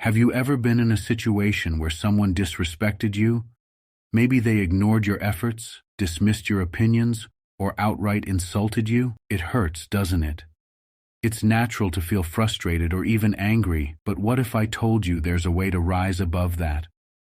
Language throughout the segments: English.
Have you ever been in a situation where someone disrespected you? Maybe they ignored your efforts, dismissed your opinions, or outright insulted you? It hurts, doesn't it? It's natural to feel frustrated or even angry, but what if I told you there's a way to rise above that?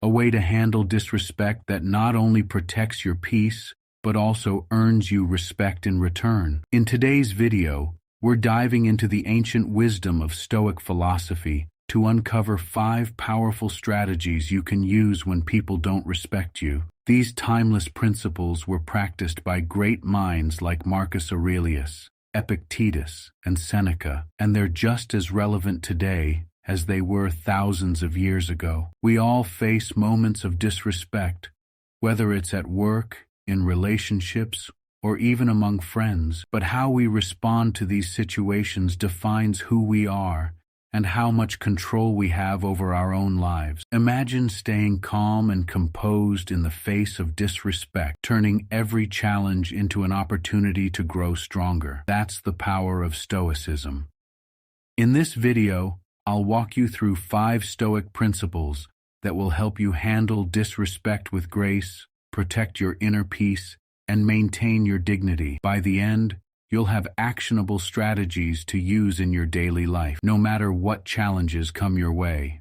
A way to handle disrespect that not only protects your peace, but also earns you respect in return. In today's video, we're diving into the ancient wisdom of Stoic philosophy to uncover 5 powerful strategies you can use when people don't respect you. These timeless principles were practiced by great minds like Marcus Aurelius, Epictetus, and Seneca, and they're just as relevant today as they were thousands of years ago. We all face moments of disrespect, whether it's at work, in relationships, or even among friends. But how we respond to these situations defines who we are and how much control we have over our own lives. Imagine staying calm and composed in the face of disrespect, turning every challenge into an opportunity to grow stronger. That's the power of Stoicism. In this video, I'll walk you through 5 Stoic principles that will help you handle disrespect with grace, protect your inner peace, and maintain your dignity. By the end, you'll have actionable strategies to use in your daily life, no matter what challenges come your way.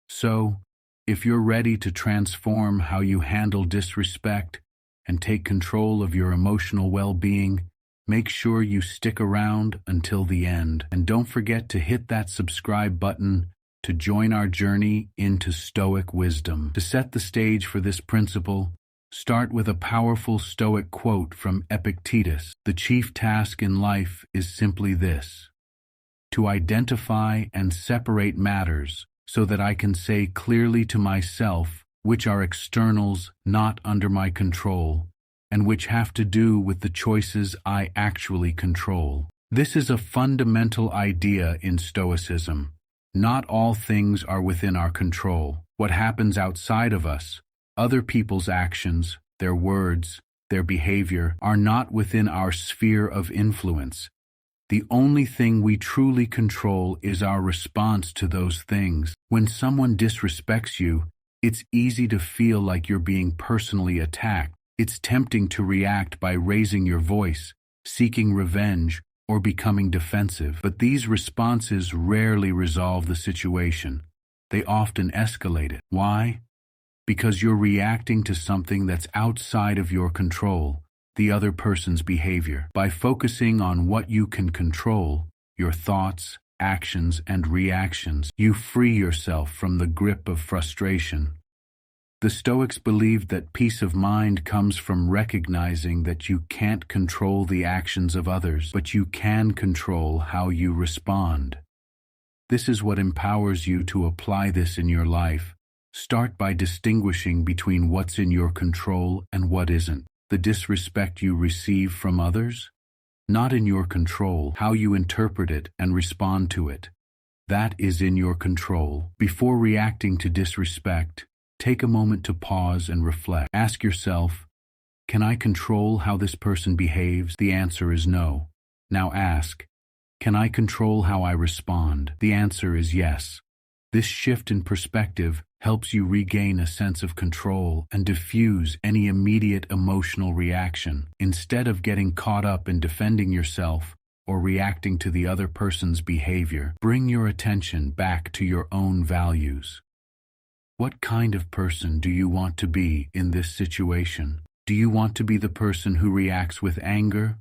So, if you're ready to transform how you handle disrespect and take control of your emotional well-being, make sure you stick around until the end. And don't forget to hit that subscribe button to join our journey into Stoic wisdom. To set the stage for this principle, start with a powerful Stoic quote from Epictetus. The chief task in life is simply this: to identify and separate matters so that I can say clearly to myself which are externals not under my control and which have to do with the choices I actually control. This is a fundamental idea in Stoicism. Not all things are within our control. What happens outside of us, other people's actions, their words, their behavior, are not within our sphere of influence. The only thing we truly control is our response to those things. When someone disrespects you, it's easy to feel like you're being personally attacked. It's tempting to react by raising your voice, seeking revenge, or becoming defensive. But these responses rarely resolve the situation. They often escalate it. Why? Because you're reacting to something that's outside of your control, the other person's behavior. By focusing on what you can control, your thoughts, actions, and reactions, you free yourself from the grip of frustration. The Stoics believed that peace of mind comes from recognizing that you can't control the actions of others, but you can control how you respond. This is what empowers you to apply this in your life. Start by distinguishing between what's in your control and what isn't. The disrespect you receive from others? Not in your control. How you interpret it and respond to it. That is in your control. Before reacting to disrespect, take a moment to pause and reflect. Ask yourself, can I control how this person behaves? The answer is no. Now ask, can I control how I respond? The answer is yes. This shift in perspective helps you regain a sense of control and diffuse any immediate emotional reaction. Instead of getting caught up in defending yourself or reacting to the other person's behavior, bring your attention back to your own values. What kind of person do you want to be in this situation? Do you want to be the person who reacts with anger,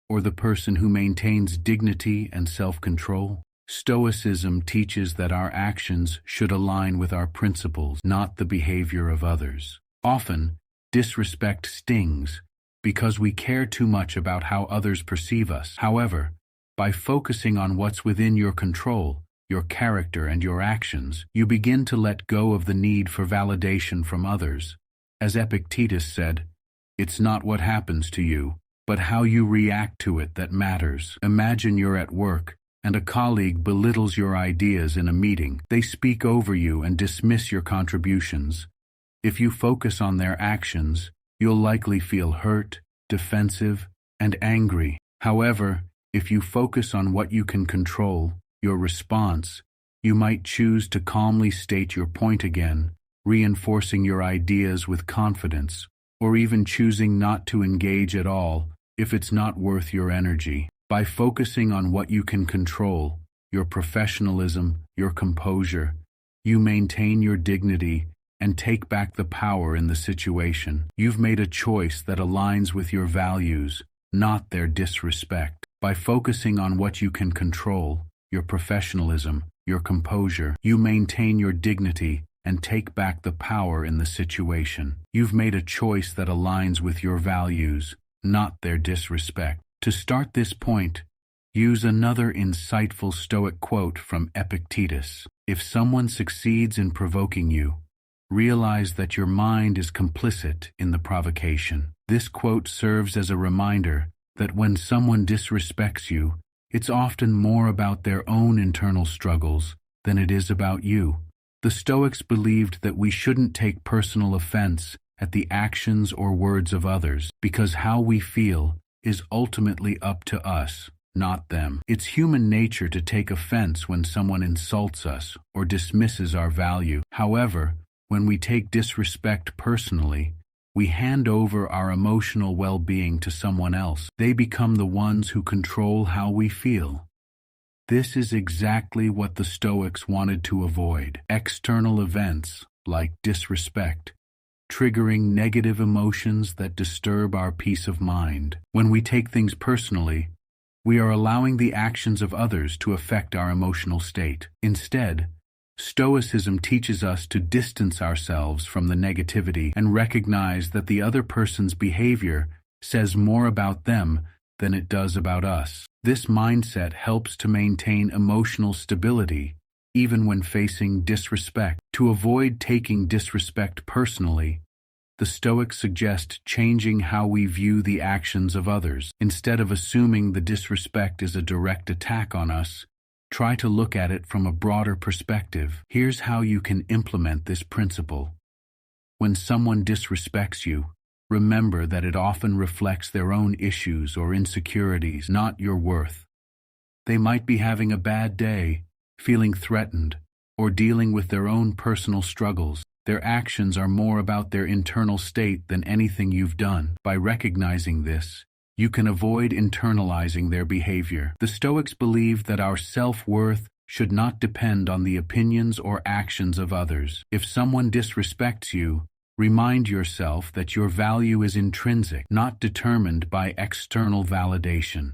or the person who maintains dignity and self-control? Stoicism teaches that our actions should align with our principles, not the behavior of others. Often, disrespect stings because we care too much about how others perceive us. However, by focusing on what's within your control, your character and your actions, you begin to let go of the need for validation from others. As Epictetus said, it's not what happens to you, but how you react to it that matters. Imagine you're at work, and a colleague belittles your ideas in a meeting. They speak over you and dismiss your contributions. If you focus on their actions, you'll likely feel hurt, defensive, and angry. However, if you focus on what you can control, your response, You might choose to calmly state your point again, reinforcing your ideas with confidence, or even choosing not to engage at all if it's not worth your energy. By focusing on what you can control, your professionalism, your composure, you maintain your dignity and take back the power in the situation. You've made a choice that aligns with your values, not their disrespect. By focusing on what you can control, your professionalism, your composure, you maintain your dignity and take back the power in the situation. You've made a choice that aligns with your values, not their disrespect. To start this point, use another insightful Stoic quote from Epictetus. If someone succeeds in provoking you, realize that your mind is complicit in the provocation. This quote serves as a reminder that when someone disrespects you, it's often more about their own internal struggles than it is about you. The Stoics believed that we shouldn't take personal offense at the actions or words of others, because how we feel is ultimately up to us, not them. It's human nature to take offense when someone insults us or dismisses our value. However, when we take disrespect personally, we hand over our emotional well-being to someone else. They become the ones who control how we feel. This is exactly what the Stoics wanted to avoid. External events, like disrespect, triggering negative emotions that disturb our peace of mind. When we take things personally, we are allowing the actions of others to affect our emotional state. Instead, Stoicism teaches us to distance ourselves from the negativity and recognize that the other person's behavior says more about them than it does about us. This mindset helps to maintain emotional stability even when facing disrespect. To avoid taking disrespect personally, the Stoics suggest changing how we view the actions of others. Instead of assuming the disrespect is a direct attack on us, try to look at it from a broader perspective. Here's how you can implement this principle. When someone disrespects you, remember that it often reflects their own issues or insecurities, not your worth. They might be having a bad day, feeling threatened, or dealing with their own personal struggles. Their actions are more about their internal state than anything you've done. By recognizing this, you can avoid internalizing their behavior. The Stoics believe that our self-worth should not depend on the opinions or actions of others. If someone disrespects you, remind yourself that your value is intrinsic, not determined by external validation.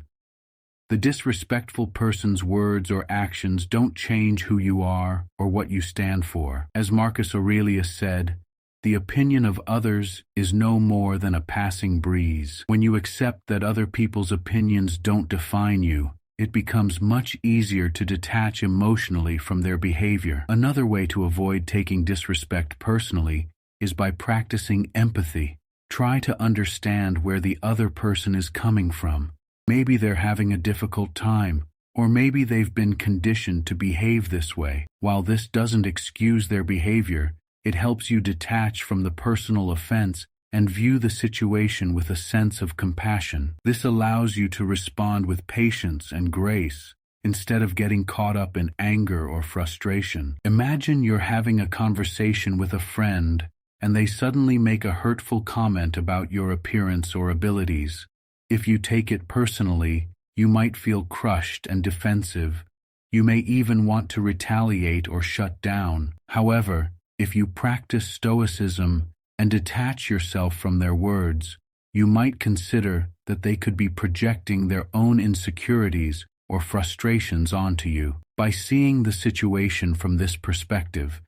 The disrespectful person's words or actions don't change who you are or what you stand for. As Marcus Aurelius said, the opinion of others is no more than a passing breeze. When you accept that other people's opinions don't define you, it becomes much easier to detach emotionally from their behavior. Another way to avoid taking disrespect personally is by practicing empathy. Try to understand where the other person is coming from. Maybe they're having a difficult time, or maybe they've been conditioned to behave this way. While this doesn't excuse their behavior, it helps you detach from the personal offense and view the situation with a sense of compassion. This allows you to respond with patience and grace, instead of getting caught up in anger or frustration. Imagine you're having a conversation with a friend, and they suddenly make a hurtful comment about your appearance or abilities. If you take it personally, you might feel crushed and defensive. You may even want to retaliate or shut down. However, if you practice Stoicism and detach yourself from their words, you might consider that they could be projecting their own insecurities or frustrations onto you. By seeing the situation from this perspective,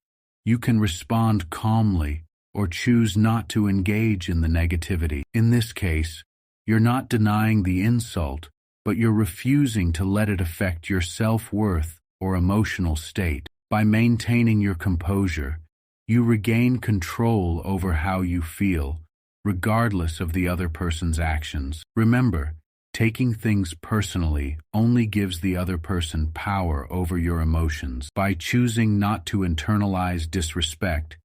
you can respond calmly or choose not to engage in the negativity. In this case, you're not denying the insult, but you're refusing to let it affect your self-worth or emotional state. By maintaining your composure, you regain control over how you feel, regardless of the other person's actions. Remember, taking things personally only gives the other person power over your emotions. By choosing not to internalize disrespect,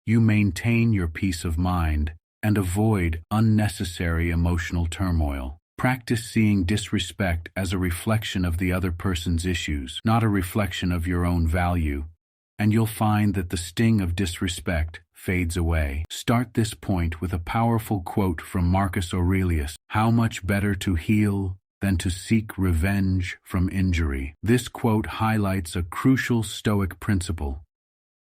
you maintain your peace of mind and avoid unnecessary emotional turmoil. Practice seeing disrespect as a reflection of the other person's issues, not a reflection of your own value, and you'll find that the sting of disrespect fades away. Start this point with a powerful quote from Marcus Aurelius: "How much better to heal than to seek revenge from injury." This quote highlights a crucial Stoic principle.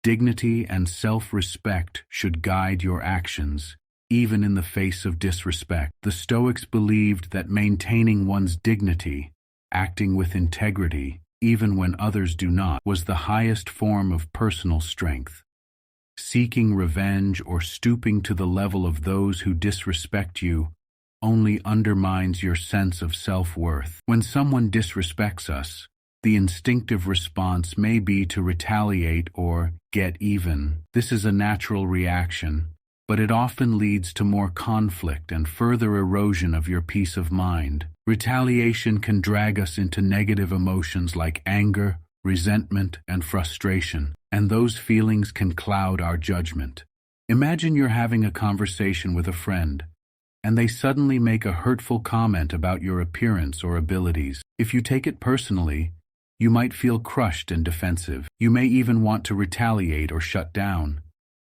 Dignity and self-respect should guide your actions, even in the face of disrespect. The Stoics believed that maintaining one's dignity, acting with integrity, even when others do not, was the highest form of personal strength. Seeking revenge or stooping to the level of those who disrespect you only undermines your sense of self-worth. When someone disrespects us, the instinctive response may be to retaliate or get even. This is a natural reaction, but it often leads to more conflict and further erosion of your peace of mind. Retaliation can drag us into negative emotions like anger, resentment, and frustration, and those feelings can cloud our judgment. Imagine you're having a conversation with a friend, and they suddenly make a hurtful comment about your appearance or abilities. If you take it personally, you might feel crushed and defensive. You may even want to retaliate or shut down.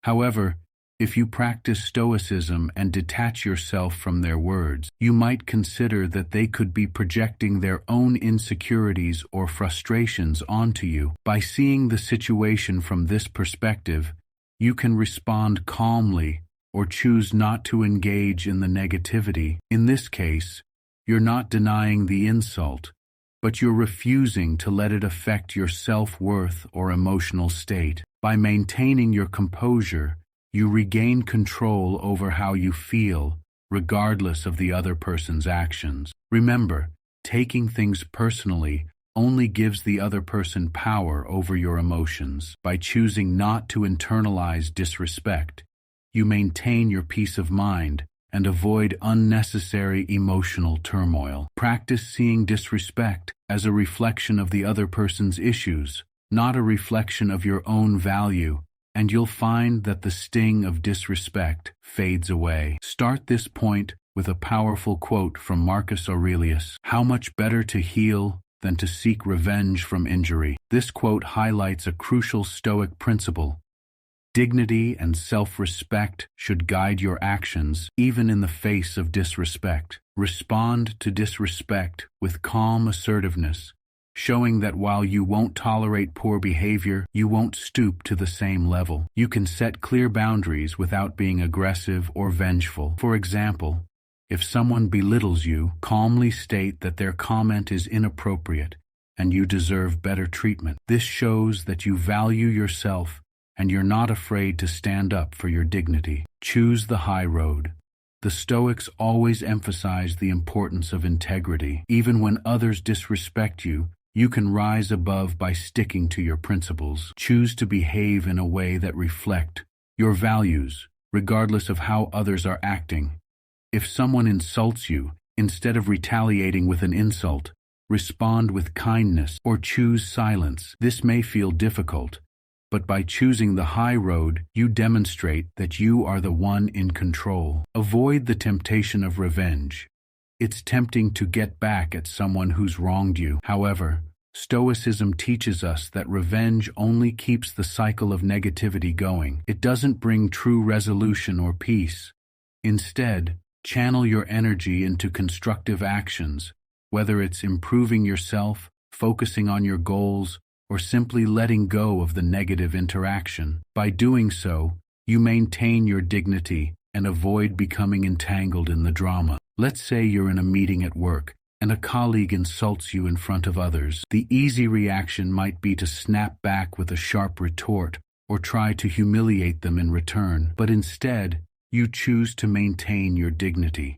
However, if you practice Stoicism and detach yourself from their words, you might consider that they could be projecting their own insecurities or frustrations onto you. By seeing the situation from this perspective, you can respond calmly or choose not to engage in the negativity. In this case, you're not denying the insult, but you're refusing to let it affect your self-worth or emotional state. By maintaining your composure, you regain control over how you feel, regardless of the other person's actions. Remember, taking things personally only gives the other person power over your emotions. By choosing not to internalize disrespect, you maintain your peace of mind and avoid unnecessary emotional turmoil. Practice seeing disrespect as a reflection of the other person's issues, not a reflection of your own value, and you'll find that the sting of disrespect fades away. Start this point with a powerful quote from Marcus Aurelius: "How much better to heal than to seek revenge from injury." This quote highlights a crucial Stoic principle. Dignity and self-respect should guide your actions, even in the face of disrespect. Respond to disrespect with calm assertiveness, showing that while you won't tolerate poor behavior, you won't stoop to the same level. You can set clear boundaries without being aggressive or vengeful. For example, if someone belittles you, calmly state that their comment is inappropriate and you deserve better treatment. This shows that you value yourself and you're not afraid to stand up for your dignity. Choose the high road. The Stoics always emphasize the importance of integrity. Even when others disrespect you, you can rise above by sticking to your principles. Choose to behave in a way that reflects your values, regardless of how others are acting. If someone insults you, instead of retaliating with an insult, respond with kindness or choose silence. This may feel difficult, but by choosing the high road, you demonstrate that you are the one in control. Avoid the temptation of revenge. It's tempting to get back at someone who's wronged you. However, Stoicism teaches us that revenge only keeps the cycle of negativity going. It doesn't bring true resolution or peace. Instead, channel your energy into constructive actions, whether it's improving yourself, focusing on your goals, or simply letting go of the negative interaction. By doing so, you maintain your dignity and avoid becoming entangled in the drama. Let's say you're in a meeting at work, and a colleague insults you in front of others. The easy reaction might be to snap back with a sharp retort or try to humiliate them in return. But instead, you choose to maintain your dignity.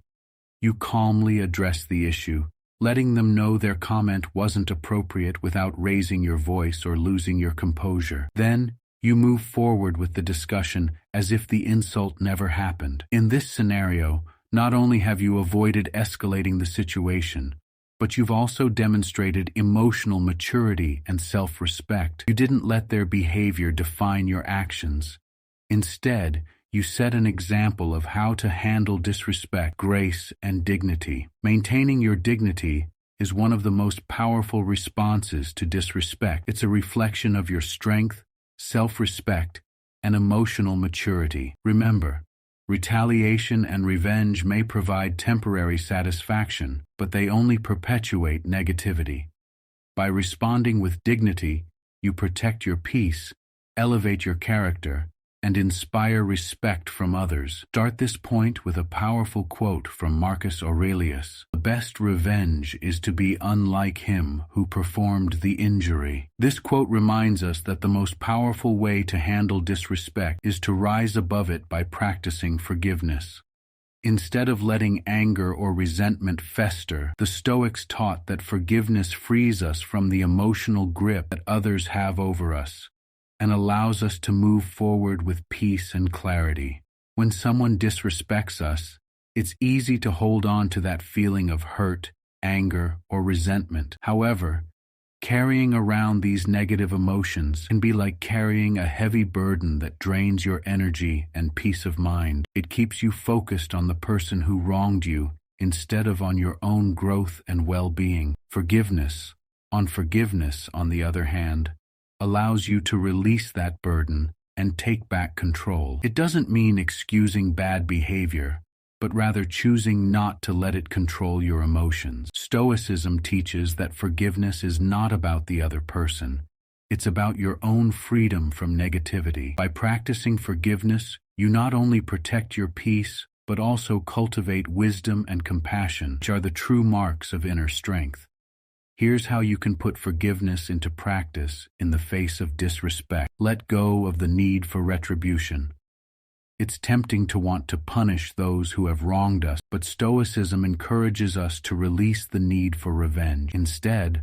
You calmly address the issue, letting them know their comment wasn't appropriate without raising your voice or losing your composure. Then, you move forward with the discussion as if the insult never happened. In this scenario, not only have you avoided escalating the situation, but you've also demonstrated emotional maturity and self-respect. You didn't let their behavior define your actions. Instead, You set an example of how to handle disrespect, grace, and dignity. Maintaining your dignity is one of the most powerful responses to disrespect. It's a reflection of your strength, self-respect, and emotional maturity. Remember, retaliation and revenge may provide temporary satisfaction, but they only perpetuate negativity. By responding with dignity, you protect your peace, elevate your character, and inspire respect from others. Start this point with a powerful quote from Marcus Aurelius. The best revenge is to be unlike him who performed the injury. This quote reminds us that the most powerful way to handle disrespect is to rise above it by practicing forgiveness. Instead of letting anger or resentment fester, the Stoics taught that forgiveness frees us from the emotional grip that others have over us and allows us to move forward with peace and clarity. When someone disrespects us, it's easy to hold on to that feeling of hurt, anger, or resentment. However, carrying around these negative emotions can be like carrying a heavy burden that drains your energy and peace of mind. It keeps you focused on the person who wronged you instead of on your own growth and well-being. Forgiveness, on the other hand, allows you to release that burden and take back control. It doesn't mean excusing bad behavior, but rather choosing not to let it control your emotions. Stoicism teaches that forgiveness is not about the other person. It's about your own freedom from negativity. By practicing forgiveness, you not only protect your peace, but also cultivate wisdom and compassion, which are the true marks of inner strength. Here's how you can put forgiveness into practice in the face of disrespect. Let go of the need for retribution. It's tempting to want to punish those who have wronged us, but Stoicism encourages us to release the need for revenge. Instead,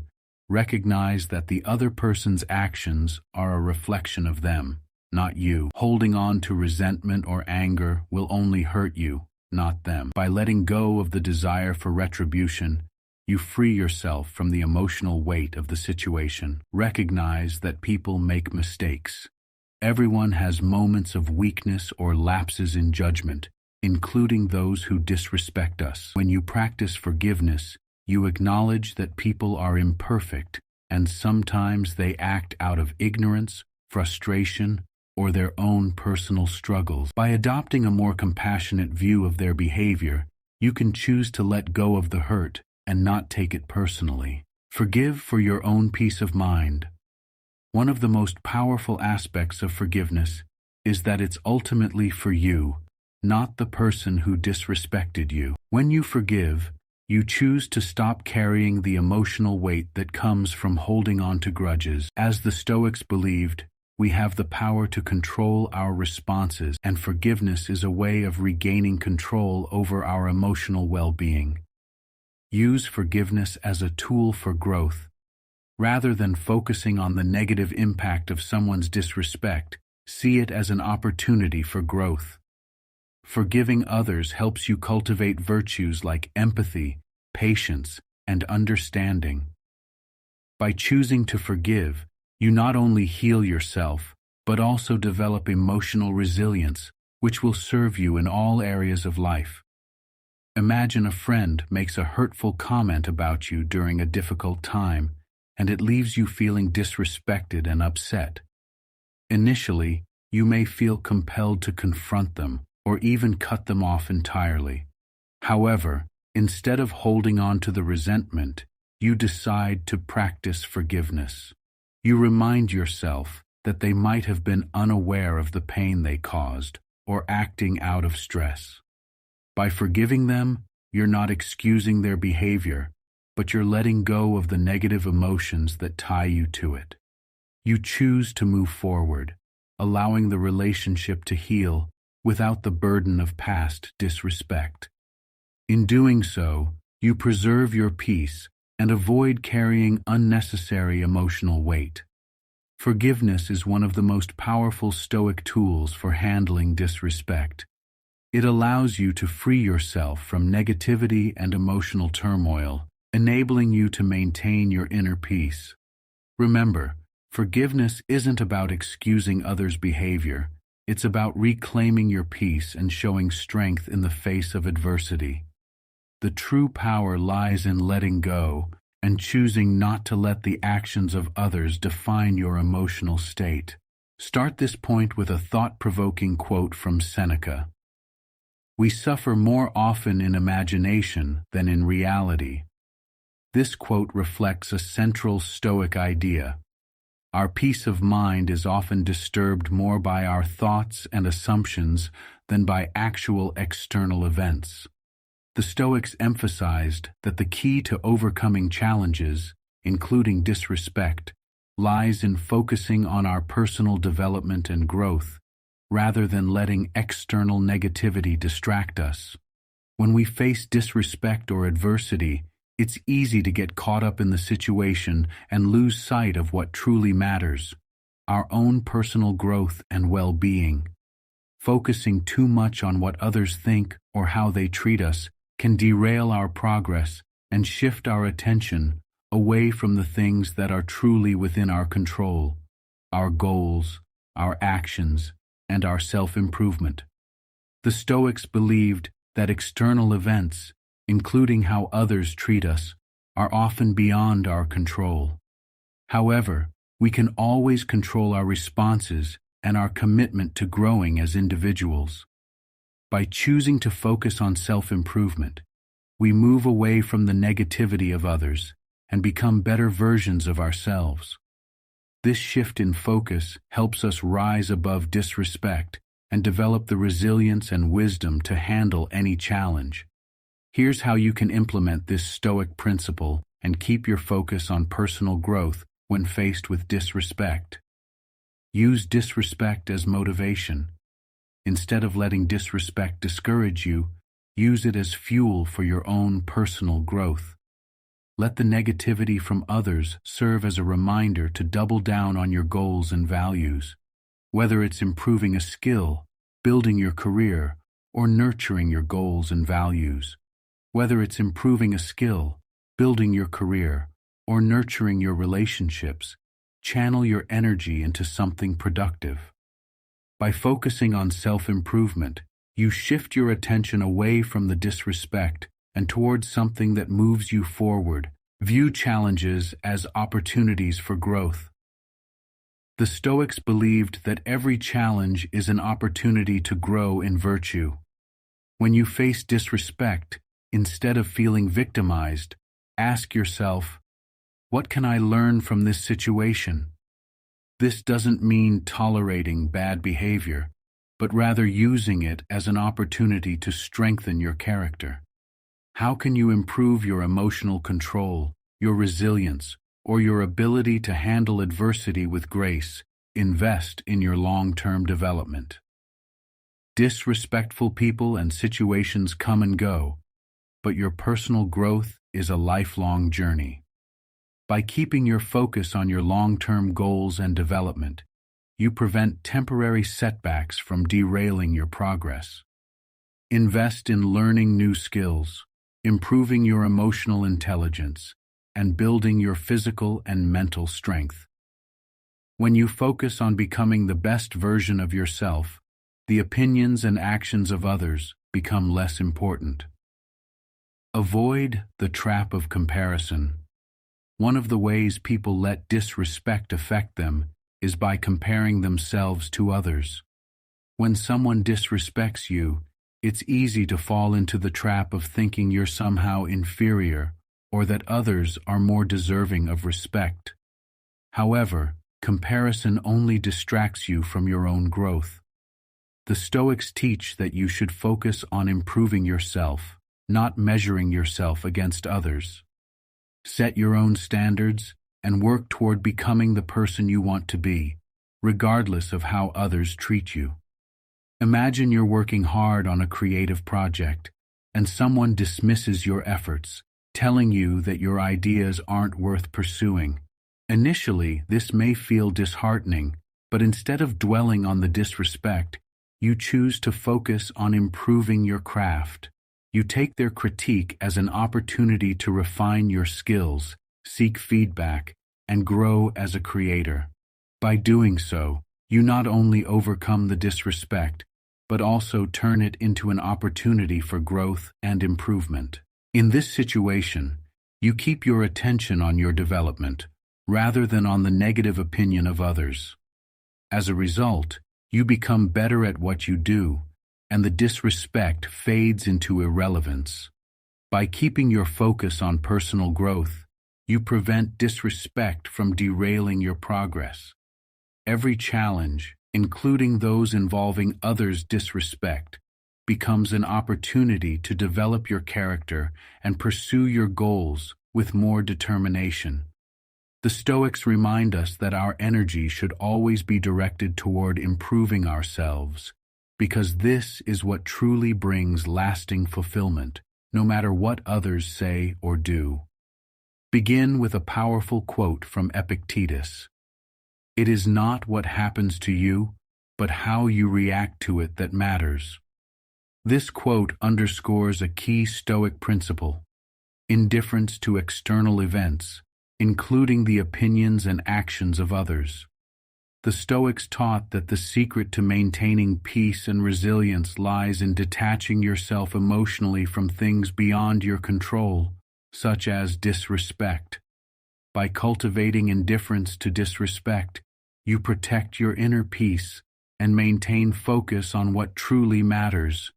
recognize that the other person's actions are a reflection of them, not you. Holding on to resentment or anger will only hurt you, not them. By letting go of the desire for retribution, you free yourself from the emotional weight of the situation. Recognize that people make mistakes. Everyone has moments of weakness or lapses in judgment, including those who disrespect us. When you practice forgiveness, you acknowledge that people are imperfect, and sometimes they act out of ignorance, frustration, or their own personal struggles. By adopting a more compassionate view of their behavior, you can choose to let go of the hurt and not take it personally. Forgive for your own peace of mind. One of the most powerful aspects of forgiveness is that it's ultimately for you, not the person who disrespected you. When you forgive, you choose to stop carrying the emotional weight that comes from holding on to grudges. As the Stoics believed, we have the power to control our responses, and forgiveness is a way of regaining control over our emotional well-being. Use forgiveness as a tool for growth. Rather than focusing on the negative impact of someone's disrespect, see it as an opportunity for growth. Forgiving others helps you cultivate virtues like empathy, patience, and understanding. By choosing to forgive, you not only heal yourself, but also develop emotional resilience, which will serve you in all areas of life. Imagine a friend makes a hurtful comment about you during a difficult time, and it leaves you feeling disrespected and upset. Initially, you may feel compelled to confront them or even cut them off entirely. However, instead of holding on to the resentment, you decide to practice forgiveness. You remind yourself that they might have been unaware of the pain they caused or acting out of stress. By forgiving them, you're not excusing their behavior, but you're letting go of the negative emotions that tie you to it. You choose to move forward, allowing the relationship to heal without the burden of past disrespect. In doing so, you preserve your peace and avoid carrying unnecessary emotional weight. Forgiveness is one of the most powerful Stoic tools for handling disrespect. It allows you to free yourself from negativity and emotional turmoil, enabling you to maintain your inner peace. Remember, forgiveness isn't about excusing others' behavior. It's about reclaiming your peace and showing strength in the face of adversity. The true power lies in letting go and choosing not to let the actions of others define your emotional state. Start this point with a thought-provoking quote from Seneca. "We suffer more often in imagination than in reality." This quote reflects a central Stoic idea. Our peace of mind is often disturbed more by our thoughts and assumptions than by actual external events. The Stoics emphasized that the key to overcoming challenges, including disrespect, lies in focusing on our personal development and growth, rather than letting external negativity distract us. When we face disrespect or adversity, it's easy to get caught up in the situation and lose sight of what truly matters, our own personal growth and well-being. Focusing too much on what others think or how they treat us can derail our progress and shift our attention away from the things that are truly within our control, our goals, our actions, and our self-improvement. The Stoics believed that external events, including how others treat us, are often beyond our control. However, we can always control our responses and our commitment to growing as individuals. By choosing to focus on self-improvement, we move away from the negativity of others and become better versions of ourselves. This shift in focus helps us rise above disrespect and develop the resilience and wisdom to handle any challenge. Here's how you can implement this Stoic principle and keep your focus on personal growth when faced with disrespect. Use disrespect as motivation. Instead of letting disrespect discourage you, use it as fuel for your own personal growth. Let the negativity from others serve as a reminder to double down on your goals and values. Whether it's improving a skill, building your career, or nurturing your goals and values. Whether it's improving a skill, building your career, or nurturing your relationships, channel your energy into something productive. By focusing on self-improvement, you shift your attention away from the disrespect and towards something that moves you forward. View challenges as opportunities for growth. The Stoics believed that every challenge is an opportunity to grow in virtue. When you face disrespect, instead of feeling victimized, ask yourself, what can I learn from this situation? This doesn't mean tolerating bad behavior, but rather using it as an opportunity to strengthen your character. How can you improve your emotional control, your resilience, or your ability to handle adversity with grace? Invest in your long-term development. Disrespectful people and situations come and go, but your personal growth is a lifelong journey. By keeping your focus on your long-term goals and development, you prevent temporary setbacks from derailing your progress. Invest in learning new skills, improving your emotional intelligence, and building your physical and mental strength. When you focus on becoming the best version of yourself, the opinions and actions of others become less important. Avoid the trap of comparison. One of the ways people let disrespect affect them is by comparing themselves to others. When someone disrespects you, it's easy to fall into the trap of thinking you're somehow inferior or that others are more deserving of respect. However, comparison only distracts you from your own growth. The Stoics teach that you should focus on improving yourself, not measuring yourself against others. Set your own standards and work toward becoming the person you want to be, regardless of how others treat you. Imagine you're working hard on a creative project, and someone dismisses your efforts, telling you that your ideas aren't worth pursuing. Initially, this may feel disheartening, but instead of dwelling on the disrespect, you choose to focus on improving your craft. You take their critique as an opportunity to refine your skills, seek feedback, and grow as a creator. By doing so, You not only overcome the disrespect, but also turn it into an opportunity for growth and improvement. In this situation, you keep your attention on your development, rather than on the negative opinion of others. As a result, you become better at what you do, and the disrespect fades into irrelevance. By keeping your focus on personal growth, you prevent disrespect from derailing your progress. Every challenge, including those involving others' disrespect, becomes an opportunity to develop your character and pursue your goals with more determination. The Stoics remind us that our energy should always be directed toward improving ourselves, because this is what truly brings lasting fulfillment, no matter what others say or do. Begin with a powerful quote from Epictetus. "It is not what happens to you, but how you react to it that matters." This quote underscores a key Stoic principle: indifference to external events, including the opinions and actions of others. The Stoics taught that the secret to maintaining peace and resilience lies in detaching yourself emotionally from things beyond your control, such as disrespect. By cultivating indifference to disrespect, you protect your inner peace and maintain focus on what truly matters,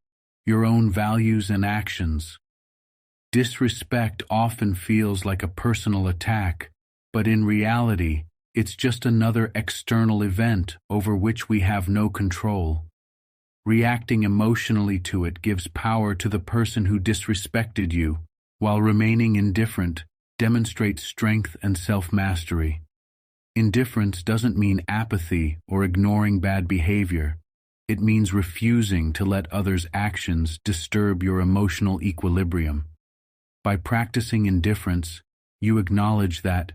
your own values and actions. Disrespect often feels like a personal attack, but in reality, it's just another external event over which we have no control. Reacting emotionally to it gives power to the person who disrespected you, while remaining indifferent demonstrates strength and self-mastery. Indifference doesn't mean apathy or ignoring bad behavior. It means refusing to let others' actions disturb your emotional equilibrium. By practicing indifference, you acknowledge that,